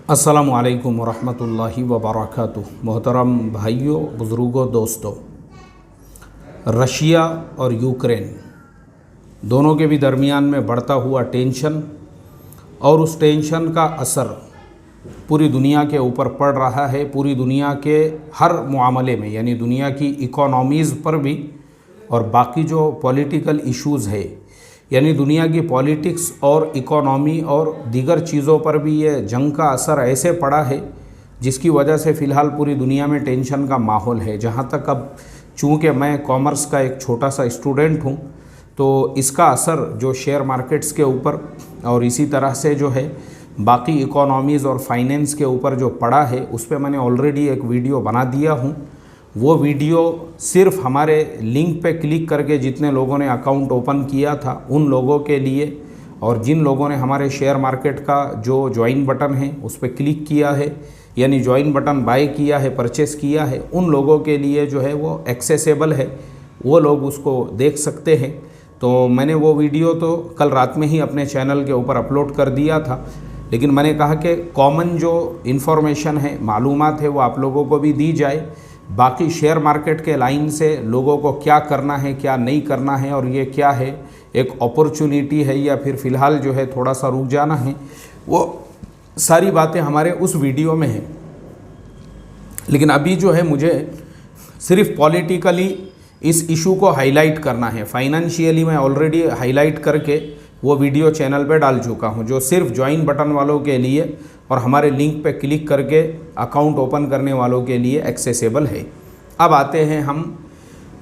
अस्सलामु अलैकुम वरहमतुल्लाहि वबरकातुह। मोहतरम भाइयों, बुज़ुर्गों, दोस्तों, रशिया और यूक्रेन दोनों के भी दरमियान में बढ़ता हुआ टेंशन और उस टेंशन का असर पूरी दुनिया के ऊपर पड़ रहा है। पूरी दुनिया के हर मामले में, यानी दुनिया की इकोनॉमीज़ पर भी और बाकी जो पॉलिटिकल इश्यूज़ है, यानी दुनिया की पॉलिटिक्स और इकोनॉमी और दीगर चीज़ों पर भी ये जंग का असर ऐसे पड़ा है जिसकी वजह से फ़िलहाल पूरी दुनिया में टेंशन का माहौल है। जहाँ तक अब चूँकि मैं कॉमर्स का एक छोटा सा स्टूडेंट हूँ, तो इसका असर जो शेयर मार्केट्स के ऊपर और इसी तरह से जो है बाकी इकोनॉमीज़ और फाइनेंस के ऊपर जो पड़ा है, उस पर मैंने ऑलरेडी एक वीडियो बना दिया हूँ। वो वीडियो सिर्फ हमारे लिंक पे क्लिक करके जितने लोगों ने अकाउंट ओपन किया था उन लोगों के लिए, और जिन लोगों ने हमारे शेयर मार्केट का जो ज्वाइन बटन है उस पर क्लिक किया है, यानी ज्वाइन बटन बाय किया है, परचेस किया है, उन लोगों के लिए जो है वो एक्सेसिबल है, वो लोग उसको देख सकते हैं। तो मैंने वो वीडियो तो कल रात में ही अपने चैनल के ऊपर अपलोड कर दिया था, लेकिन मैंने कहा कि कॉमन जो इन्फॉर्मेशन है, मालूमात है, वो आप लोगों को भी दी जाए। बाकी शेयर मार्केट के लाइन से लोगों को क्या करना है, क्या नहीं करना है, और ये क्या है, एक अपॉर्चुनिटी है या फिर फ़िलहाल जो है थोड़ा सा रुक जाना है, वो सारी बातें हमारे उस वीडियो में हैं। लेकिन अभी जो है मुझे सिर्फ पॉलिटिकली इस इशू को हाईलाइट करना है। फाइनेंशियली मैं ऑलरेडी हाईलाइट करके वो वीडियो चैनल पे डाल चुका हूँ, जो सिर्फ ज्वाइन बटन वालों के लिए और हमारे लिंक पे क्लिक करके अकाउंट ओपन करने वालों के लिए एक्सेसिबल है। अब आते हैं हम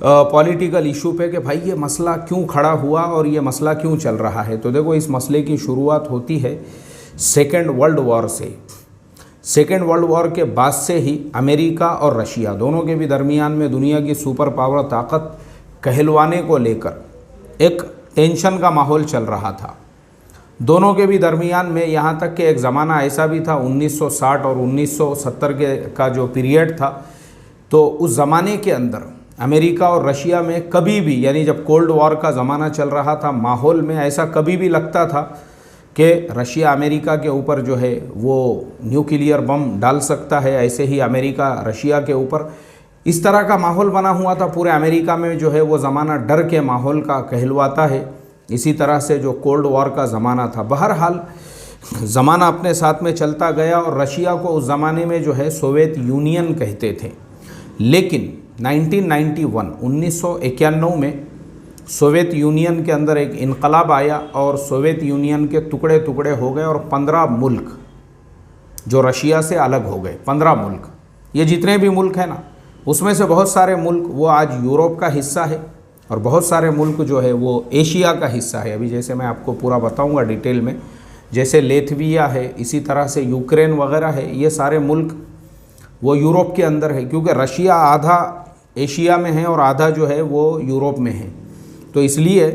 पॉलिटिकल इशू पे कि भाई ये मसला क्यों खड़ा हुआ और ये मसला क्यों चल रहा है। तो देखो, इस मसले की शुरुआत होती है सेकेंड वर्ल्ड वॉर से। सेकेंड वर्ल्ड वॉर के बाद से ही अमेरिका और रशिया दोनों के भी दरमियान में दुनिया की सुपर पावर ताकत कहलवाने को लेकर एक टेंशन का माहौल चल रहा था। दोनों के भी दरमियान में यहाँ तक कि एक ज़माना ऐसा भी था 1960 और 1970 का जो पीरियड था, तो उस ज़माने के अंदर अमेरिका और रशिया में कभी भी, यानी जब कोल्ड वॉर का ज़माना चल रहा था, माहौल में ऐसा कभी भी लगता था कि रशिया अमेरिका के ऊपर जो है वो न्यूक्लियर बम डाल सकता है, ऐसे ही अमेरिका रशिया के ऊपर, इस तरह का माहौल बना हुआ था। पूरे अमेरिका में जो है वो ज़माना डर के माहौल का कहलवाता है। इसी तरह से जो कोल्ड वॉर का ज़माना था, बहरहाल ज़माना अपने साथ में चलता गया और रशिया को उस ज़माने में जो है सोवियत यूनियन कहते थे। लेकिन 1991 में सोवियत यूनियन के अंदर एक इनकलाब आया और सोवियत यूनियन के टुकड़े टुकड़े हो गए और 15 मुल्क जो रशिया से अलग हो गए। 15 मुल्क, ये जितने भी मुल्क हैं ना, उसमें से बहुत सारे मुल्क वो आज यूरोप का हिस्सा है और बहुत सारे मुल्क जो है वो एशिया का हिस्सा है। अभी जैसे मैं आपको पूरा बताऊंगा डिटेल में, जैसे लेथविया है, इसी तरह से यूक्रेन वगैरह है, ये सारे मुल्क वो यूरोप के अंदर है, क्योंकि रशिया आधा एशिया में है और आधा जो है वो यूरोप में है। तो इसलिए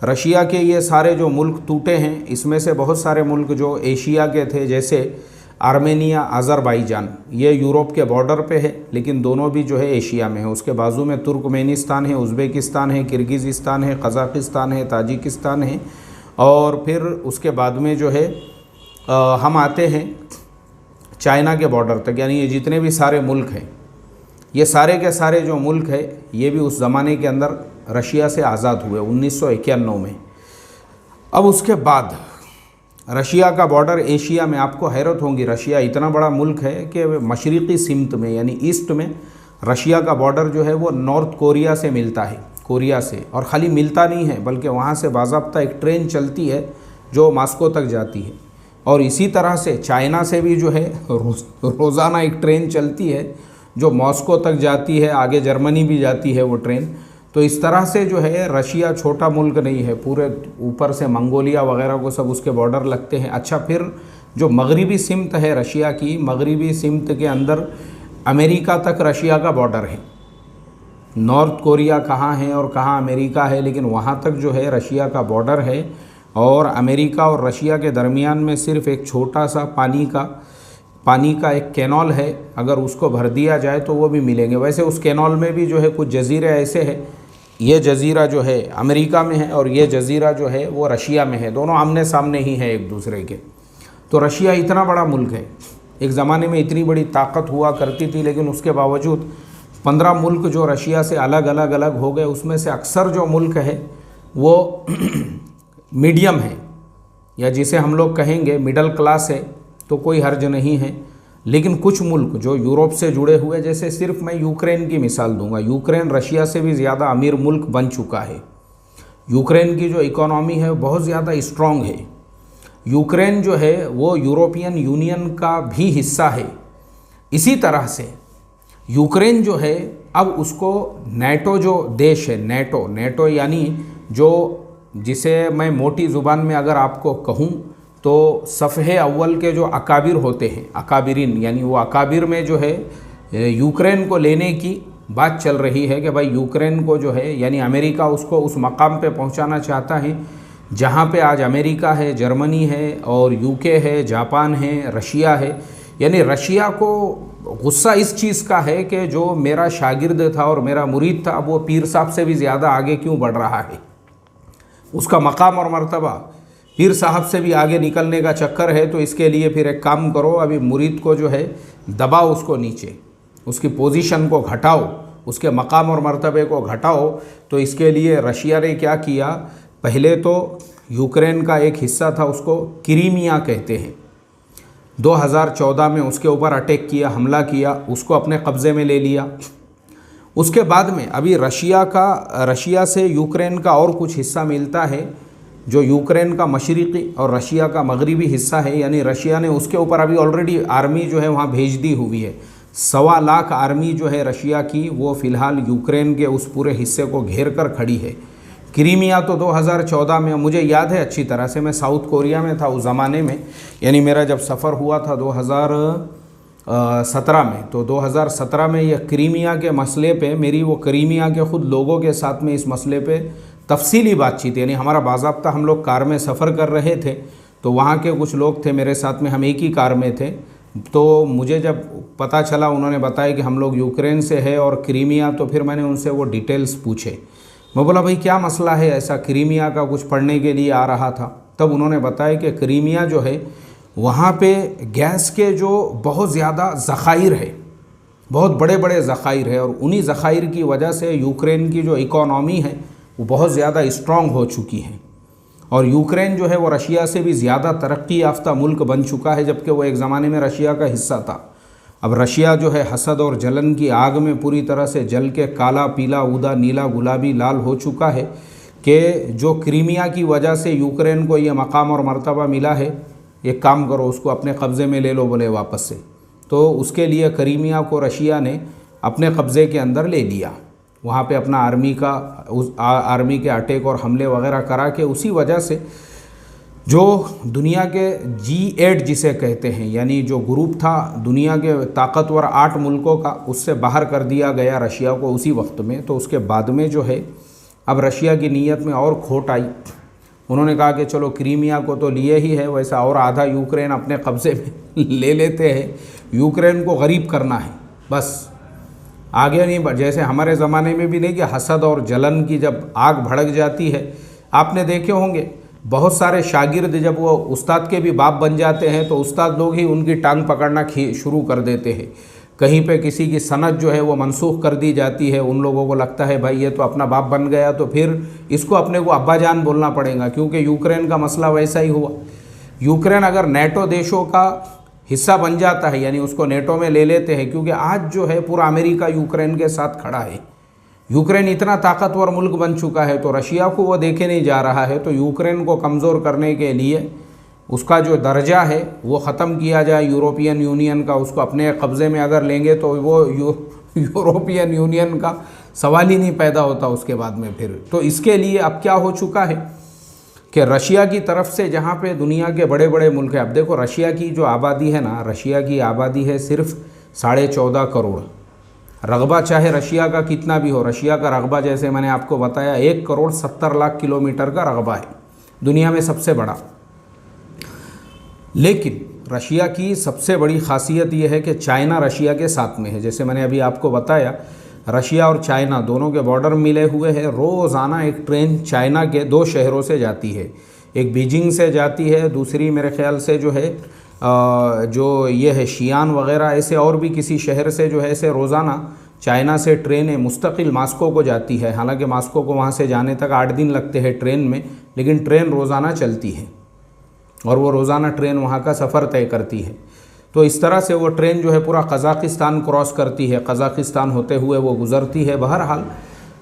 रशिया के ये सारे जो मुल्क टूटे हैं, इसमें से बहुत सारे मुल्क जो एशिया के थे, जैसे आर्मेनिया, अज़रबैजान, ये यूरोप के बॉर्डर पे है, लेकिन दोनों भी जो है एशिया में है। उसके बाजू में तुर्कमेनिस्तान है, उज़्बेकिस्तान है, किर्गिज़िस्तान है, कज़ाकिस्तान है, ताजिकिस्तान है, और फिर उसके बाद में जो है हम आते हैं चाइना के बॉर्डर तक। यानी ये जितने भी सारे मुल्क हैं, ये सारे के सारे जो मुल्क है, ये भी उस ज़माने के अंदर रशिया से आज़ाद हुए 1991 में। अब उसके बाद रशिया का बॉर्डर एशिया में, आपको हैरत होगी, रशिया इतना बड़ा मुल्क है कि मशरिक़ी सिमत में, यानी ईस्ट में, रशिया का बॉर्डर जो है वो नॉर्थ कोरिया से मिलता है, कोरिया से। और ख़ाली मिलता नहीं है, बल्कि वहाँ से बाज़ाब्ता एक ट्रेन चलती है जो मॉस्को तक जाती है, और इसी तरह से चाइना से भी जो है रोज़ाना एक ट्रेन चलती है जो मॉस्को तक जाती है, आगे जर्मनी भी जाती है वो ट्रेन। तो इस तरह से जो है रशिया छोटा मुल्क नहीं है, पूरे ऊपर से मंगोलिया वगैरह को सब उसके बॉर्डर लगते हैं। अच्छा, फिर जो मगरिबी सिमत है रशिया की, मगरिबी सिमत के अंदर अमेरिका तक रशिया का बॉर्डर है। नॉर्थ कोरिया कहाँ है और कहाँ अमेरिका है, लेकिन वहाँ तक जो है रशिया का बॉर्डर है। और अमेरिका और रशिया के दरमियान में सिर्फ एक छोटा सा पानी का एक कैनॉल है, अगर उसको भर दिया जाए तो वो भी मिलेंगे। वैसे उस कैनॉल में भी जो है कुछ जजीरे ऐसे हैं, ये जजीरा जो है अमेरिका में है और ये जजीरा जो है वो रशिया में है, दोनों आमने सामने ही है एक दूसरे के। तो रशिया इतना बड़ा मुल्क है एक ज़माने में इतनी बड़ी ताकत हुआ करती थी, लेकिन उसके बावजूद 15 मुल्क जो रशिया से अलग हो गए, उसमें से अक्सर जो मुल्क है वो मीडियम है, या जिसे हम लोग कहेंगे मिडल क्लास है, तो कोई हर्ज नहीं है। लेकिन कुछ मुल्क जो यूरोप से जुड़े हुए, जैसे सिर्फ मैं यूक्रेन की मिसाल दूंगा, यूक्रेन रशिया से भी ज़्यादा अमीर मुल्क बन चुका है। यूक्रेन की जो इकोनॉमी है बहुत ज़्यादा स्ट्रॉन्ग है। यूक्रेन जो है वो यूरोपियन यूनियन का भी हिस्सा है। इसी तरह से यूक्रेन जो है अब उसको नेटो जो देश है, नेटो यानी जो, जिसे मैं मोटी ज़ुबान में अगर आपको कहूँ तो सफ़े अव्वल के जो अकाबिर होते हैं, अकाबिरीन, यानी वो अकाबिर में जो है यूक्रेन को लेने की बात चल रही है कि भाई यूक्रेन को जो है, यानी अमेरिका उसको उस मकाम पे पहुंचाना चाहता है जहां पे आज अमेरिका है, जर्मनी है और यूके है, जापान है, रशिया है। यानी रशिया को गुस्सा इस चीज़ का है कि जो मेरा शागिर्द था और मेरा मुरीद था वो पीर साहब से भी ज़्यादा आगे क्यों बढ़ रहा है। उसका मकाम और मर्तबा पीर साहब से भी आगे निकलने का चक्कर है। तो इसके लिए फिर एक काम करो, अभी मुरीद को जो है दबाओ, उसको नीचे, उसकी पोजीशन को घटाओ, उसके मकाम और मर्तबे को घटाओ। तो इसके लिए रशिया ने क्या किया, पहले तो यूक्रेन का एक हिस्सा था उसको क्रीमिया कहते हैं, 2014 में उसके ऊपर अटैक किया, हमला किया, उसको अपने कब्ज़े में ले लिया। उसके बाद में अभी रशिया से यूक्रेन का और कुछ हिस्सा मिलता है जो यूक्रेन का मशरिकी और रशिया का मगरिबी हिस्सा है। यानी रशिया ने उसके ऊपर अभी ऑलरेडी आर्मी जो है वहाँ भेज दी हुई है। 1.25 लाख आर्मी जो है रशिया की वो फ़िलहाल यूक्रेन के उस पूरे हिस्से को घेर कर खड़ी है। क्रीमिया तो 2014 में, मुझे याद है अच्छी तरह से, मैं साउथ कोरिया में था उस ज़माने में, यानी मेरा जब सफ़र हुआ था 2017 में, तो 2017 में यह क्रीमिया के मसले पे मेरी वो क्रीमिया के ख़ुद लोगों के साथ में इस मसले पे तफसीली बातचीत, यानी हमारा बाज़ाब्ता हम लोग कार में सफ़र कर रहे थे, तो वहाँ के कुछ लोग थे मेरे साथ में, हम एक ही कार में थे। तो मुझे जब पता चला, उन्होंने बताया कि हम लोग यूक्रेन से है और क्रीमिया, तो फिर मैंने उनसे वो डिटेल्स पूछे। मैं बोला भाई क्या मसला है ऐसा, क्रीमिया का कुछ पढ़ने के लिए आ रहा था। तब उन्होंने बताया कि क्रीमिया जो है वहाँ पे गैस के जो बहुत ज़्यादा ज़ख़ाइर है, बहुत बड़े बड़े ज़ख़ाइर है, और उन्हीं ज़ख़ाइर की वजह से यूक्रेन की जो इकोनॉमी है वो बहुत ज़्यादा स्ट्रॉन्ग हो चुकी है। और यूक्रेन जो है वो रशिया से भी ज़्यादा तरक्की याफ्ता मुल्क बन चुका है, जबकि वो एक ज़माने में रशिया का हिस्सा था। अब रशिया जो है हसद और जलन की आग में पूरी तरह से जल के काला, पीला, ऊदा, नीला, गुलाबी, लाल हो चुका है कि जो क्रीमिया की वजह से यूक्रेन को ये मकाम और मर्तबा मिला है, एक काम करो उसको अपने कब्ज़े में ले लो बोले वापस से। तो उसके लिए क्रीमिया को रशिया ने अपने कब्ज़े के अंदर ले लिया, वहाँ पे अपना आर्मी के अटैक और हमले वगैरह करा के। उसी वजह से जो दुनिया के G8 जिसे कहते हैं, यानी जो ग्रुप था दुनिया के ताकतवर 8 मुल्कों का, उससे बाहर कर दिया गया रशिया को उसी वक्त में। तो उसके बाद में जो है अब रशिया की नीयत में और खोट आई। उन्होंने कहा कि चलो क्रीमिया को तो लिए ही है, वैसा और आधा यूक्रेन अपने कब्ज़े में ले लेते हैं, यूक्रेन को गरीब करना है बस, आगे नहीं। जैसे हमारे ज़माने में भी नहीं कि हसद और जलन की जब आग भड़क जाती है, आपने देखे होंगे बहुत सारे शागिर्द जब वो उस्ताद के भी बाप बन जाते हैं तो उस्ताद लोग ही उनकी टांग पकड़ना शुरू कर देते हैं। कहीं पे किसी की सनद जो है वो मनसूख कर दी जाती है, उन लोगों को लगता है भाई ये तो अपना बाप बन गया, तो फिर इसको अपने को अब्बा जान बोलना पड़ेगा। क्योंकि यूक्रेन का मसला वैसा ही हुआ। यूक्रेन अगर नेटो देशों का हिस्सा बन जाता है, यानी उसको नेटो में ले लेते हैं, क्योंकि आज जो है पूरा अमेरिका यूक्रेन के साथ खड़ा है, यूक्रेन इतना ताकतवर मुल्क बन चुका है, तो रशिया को वो देखे नहीं जा रहा है। तो यूक्रेन को कमज़ोर करने के लिए उसका जो दर्जा है वो ख़त्म किया जाए यूरोपियन यूनियन का, उसको अपने कब्ज़े में अगर लेंगे तो वो यूरोपियन यूनियन का सवाल ही नहीं पैदा होता उसके बाद में फिर। तो इसके लिए अब क्या हो चुका है कि रशिया की तरफ से, जहाँ पे दुनिया के बड़े बड़े मुल्क हैं, अब देखो रशिया की जो आबादी है ना, रशिया की आबादी है सिर्फ 14.5 करोड़। रकबा चाहे रशिया का कितना भी हो, रशिया का रकबा जैसे मैंने आपको बताया 1 करोड़ 70 लाख किलोमीटर का रकबा है, दुनिया में सबसे बड़ा। लेकिन रशिया की सबसे बड़ी खासियत यह है कि चाइना रशिया के साथ में है। जैसे मैंने अभी आपको बताया, रशिया और चाइना दोनों के बॉर्डर मिले हुए हैं। रोज़ाना एक ट्रेन चाइना के 2 शहरों से जाती है, एक बीजिंग से जाती है, दूसरी मेरे ख्याल से जो है जो ये है शियान वगैरह, ऐसे और भी किसी शहर से जो है ऐसे रोज़ाना चाइना से ट्रेनें मुस्तकिल मास्को को जाती है। हालांकि मास्को को वहाँ से जाने तक 8 दिन लगते हैं ट्रेन में, लेकिन ट्रेन रोज़ाना चलती है और वो रोज़ाना ट्रेन वहाँ का सफ़र तय करती है। तो इस तरह से वो ट्रेन जो है पूरा कज़ाकिस्तान क्रॉस करती है, कज़ाकिस्तान होते हुए वो गुज़रती है। बहरहाल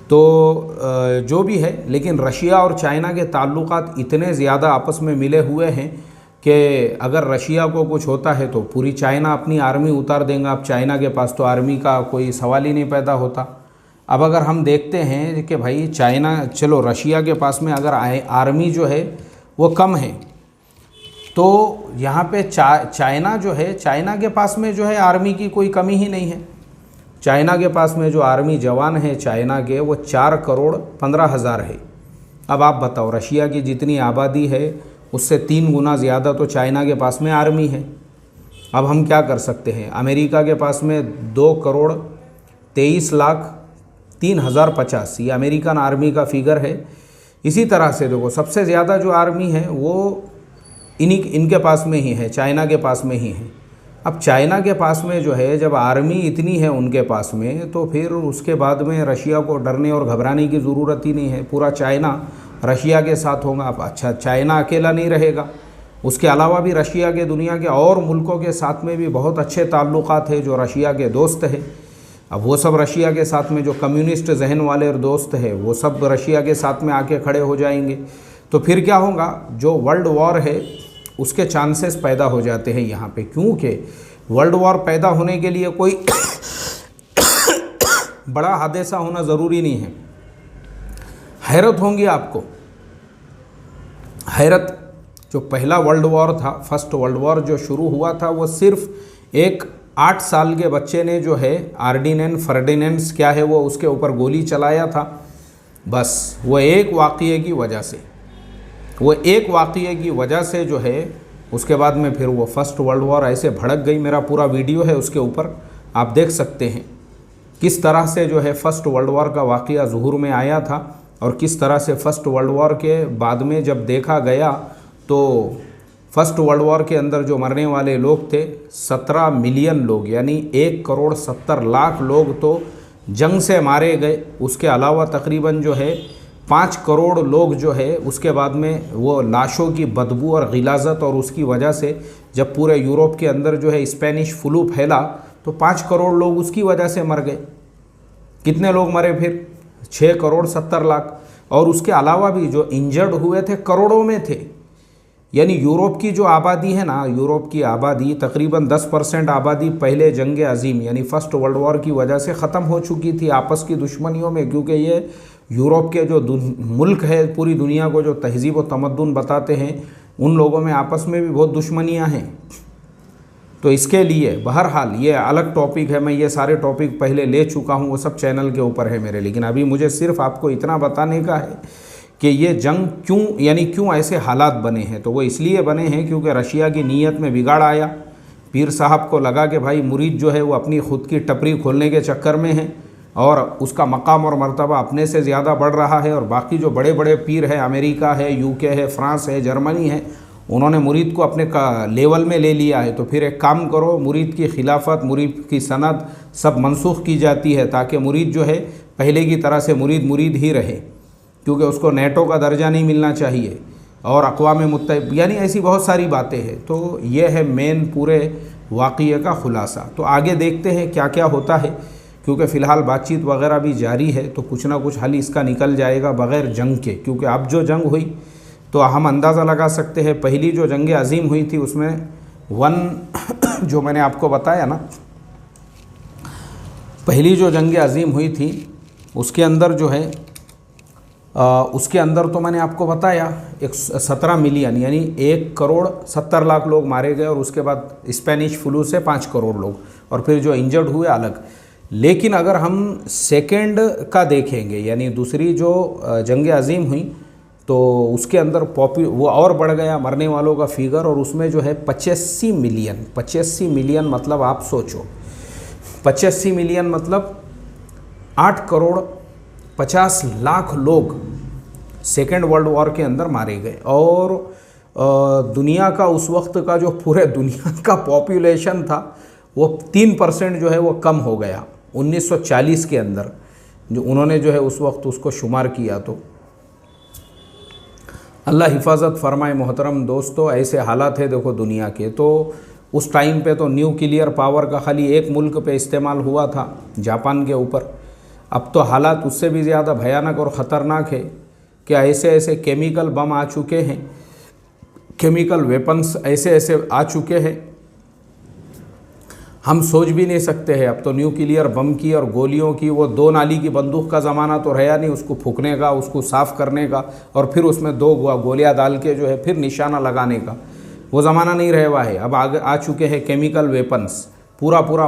तो जो भी है, लेकिन रशिया और चाइना के ताल्लुकात इतने ज़्यादा आपस में मिले हुए हैं कि अगर रशिया को कुछ होता है तो पूरी चाइना अपनी आर्मी उतार देंगे। अब चाइना के पास तो आर्मी का कोई सवाल ही नहीं पैदा होता। अब अगर हम देखते हैं कि भाई चाइना, चलो रशिया के पास में अगर आर्मी जो है वो कम है, तो यहाँ पे चाइना जो है, चाइना के पास में जो है आर्मी की कोई कमी ही नहीं है। चाइना के पास में जो आर्मी जवान है चाइना के, वो 4,15,00,000 है। अब आप बताओ, रशिया की जितनी आबादी है उससे 3 गुना ज़्यादा तो चाइना के पास में आर्मी है। अब हम क्या कर सकते हैं? अमेरिका के पास में 2,23,03,050, ये अमेरिकन आर्मी का फिगर है। इसी तरह से देखो, सबसे ज़्यादा जो आर्मी है वो इनके पास में ही है, चाइना के पास में ही है। अब चाइना के पास में जो है, जब आर्मी इतनी है उनके पास में, तो फिर उसके बाद में रशिया को डरने और घबराने की ज़रूरत ही नहीं है। पूरा चाइना रशिया के साथ होगा। अब अच्छा, चाइना अकेला नहीं रहेगा, उसके अलावा भी रशिया के दुनिया के और मुल्कों के साथ में भी बहुत अच्छे ताल्लुकात हैं जो रशिया के दोस्त हैं। अब वो सब रशिया के साथ में जो कम्युनिस्ट जहन वाले और दोस्त हैं वो सब रशिया के साथ में आके खड़े हो जाएंगे। तो फिर क्या होगा? जो वर्ल्ड वॉर है उसके चांसेस पैदा हो जाते हैं यहाँ पे, क्योंकि वर्ल्ड वॉर पैदा होने के लिए कोई बड़ा हादसा होना ज़रूरी नहीं है। हैरत होंगी आपको, हैरत, जो पहला वर्ल्ड वॉर था, फर्स्ट वर्ल्ड वॉर जो शुरू हुआ था, वो सिर्फ एक 8 साल के बच्चे ने जो है फर्डिनेंड क्या है वो उसके ऊपर गोली चलाया था। बस वो एक वाक़ये की वजह से जो है उसके बाद में फिर वो फर्स्ट वर्ल्ड वॉर ऐसे भड़क गई। मेरा पूरा वीडियो है उसके ऊपर, आप देख सकते हैं किस तरह से जो है फर्स्ट वर्ल्ड वॉर का वाक़या ज़ुहूर में आया था और किस तरह से फर्स्ट वर्ल्ड वॉर के बाद में जब देखा गया तो फर्स्ट वर्ल्ड वॉर के अंदर जो मरने वाले लोग थे 17 मिलियन लोग, यानी 1,70,00,000 लोग तो जंग से मारे गए। उसके अलावा तकरीबन जो है 5 करोड़ लोग जो है उसके बाद में वो लाशों की बदबू और गिलाज़त और उसकी वजह से जब पूरे यूरोप के अंदर जो है स्पेनिश फ्लू फैला तो 5 करोड़ लोग उसकी वजह से मर गए। कितने लोग मरे फिर? 6,70,00,000। और उसके अलावा भी जो इंजर्ड हुए थे करोड़ों में थे। यानी यूरोप की जो आबादी है ना, यूरोप की आबादी तकरीबन 10% आबादी पहले जंग अजीम यानी फर्स्ट वर्ल्ड वॉर की वजह से ख़त्म हो चुकी थी आपस की दुश्मनियों में, क्योंकि ये यूरोप के जो मुल्क है पूरी दुनिया को जो तहज़ीब व तमद्दुन बताते हैं उन लोगों में आपस में भी बहुत दुश्मनियाँ हैं। तो इसके लिए बहरहाल ये अलग टॉपिक है, मैं ये सारे टॉपिक पहले ले चुका हूँ, वो सब चैनल के ऊपर है मेरे। लेकिन अभी मुझे सिर्फ आपको इतना बताने का है कि ये जंग क्यों ऐसे हालात बने हैं। तो वो इसलिए बने हैं क्योंकि रशिया की नीयत में बिगाड़ आया। पीर साहब को लगा कि भाई मुरीद जो है वो अपनी ख़ुद की टपरी खोलने के चक्कर में है और उसका मकाम और मर्तबा अपने से ज़्यादा बढ़ रहा है, और बाकी जो बड़े बड़े पीर हैं, अमेरिका है, यूके है, फ्रांस है, जर्मनी है, उन्होंने मुरीद को अपने लेवल में ले लिया है। तो फिर एक काम करो, मुरीद की खिलाफत, मुरीद की सनद सब मनसूख की जाती है ताकि मुरीद जो है पहले की तरह से मुरीद ही रहे, क्योंकि उसको नेटो का दर्जा नहीं मिलना चाहिए और अक़वाम मुत्तहिदा, यानी ऐसी बहुत सारी बातें हैं। तो ये है मेन पूरे वाक़ये का ख़ुलासा। तो आगे देखते हैं क्या क्या होता है, क्योंकि फ़िलहाल बातचीत वगैरह भी जारी है, तो कुछ ना कुछ हल इसका निकल जाएगा बग़ैर जंग के। क्योंकि अब जो जंग हुई तो हम अंदाज़ा लगा सकते हैं, पहली जो जंग अज़ीम हुई थी उसमें जो मैंने आपको बताया ना, पहली जो जंग अज़ीम हुई थी उसके अंदर जो है उसके अंदर तो मैंने आपको बताया 17 मिलियन यानी 1,70,00,000 लोग मारे गए, और उसके बाद स्पेनिश फ्लू से 5 करोड़ लोग, और फिर जो इंजर्ड हुए अलग। लेकिन अगर हम सेकेंड का देखेंगे, यानी दूसरी जो जंग अज़ीम हुई, तो उसके अंदर वो और बढ़ गया मरने वालों का फिगर, और उसमें जो है 85 मिलियन मतलब आप सोचो 85 मिलियन मतलब 8,50,00,000 लोग सेकेंड वर्ल्ड वॉर के अंदर मारे गए। और दुनिया का उस वक्त का जो पूरे दुनिया का पॉपुलेशन था वो 3% जो है वो कम हो गया 1940 के अंदर, जो उन्होंने जो है उस वक्त उसको शुमार किया। तो अल्लाह हिफाजत फरमाए। मोहतरम दोस्तों, ऐसे हालात है देखो दुनिया के। तो उस टाइम पे तो न्यूक्लियर पावर का खाली एक मुल्क पे इस्तेमाल हुआ था, जापान के ऊपर। अब तो हालात उससे भी ज़्यादा भयानक और ख़तरनाक है कि ऐसे ऐसे केमिकल बम आ चुके हैं, केमिकल वेपन्स ऐसे ऐसे आ चुके हैं, हम सोच भी नहीं सकते हैं। अब तो न्यूक्लियर बम की और गोलियों की, वो 2 नाली की बंदूक का ज़माना तो रहा नहीं, उसको फूकने का, उसको साफ़ करने का और फिर उसमें 2 गोलियां डाल के जो है फिर निशाना लगाने का, वो ज़माना नहीं रह हुआ है। अब आगे आ चुके हैं केमिकल वेपन्स। पूरा पूरा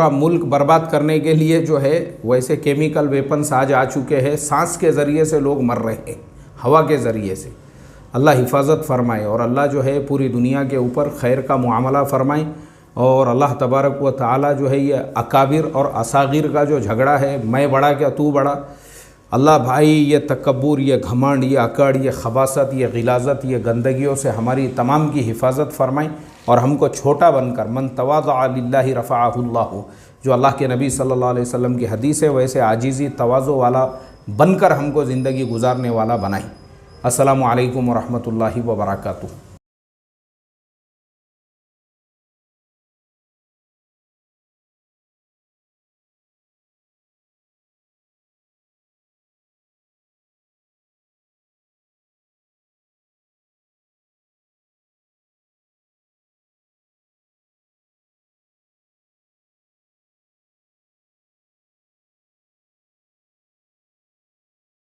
मुल्क बर्बाद करने के लिए जो है वैसे केमिकल वेपन्स आज आ चुके हैं। सांस के ज़रिए से लोग मर रहे हैं, हवा के ज़रिए से। अल्लाह हिफाजत फरमाए और अल्लाह जो है पूरी दुनिया के ऊपर खैर का मुआमला फरमाए। और अल्लाह तबारक व तआला जो है ये अकाबिर और असागिर का जो झगड़ा है, मैं बड़ा क्या तू बड़ा, अल्लाह भाई ये तकब्बुर, ये घमंड, ये अकड़, ये खबासत, ये गिलाज़त, ये गंदगियों से हमारी तमाम की हिफाजत फरमाए और हमको छोटा बनकर मन तवाज़अ लिल्लाहि रफ़अहुल्लाहु, जो अल्लाह के नबी सल्लल्लाहु अलैहि वसल्लम की हदीस है, वैसे आजीज़ी तवाज़ो वाला बनकर हमको ज़िंदगी गुजारने वाला बनाए। अस्सलामु अलैकुम व रहमतुल्लाहि व बरकातुहू।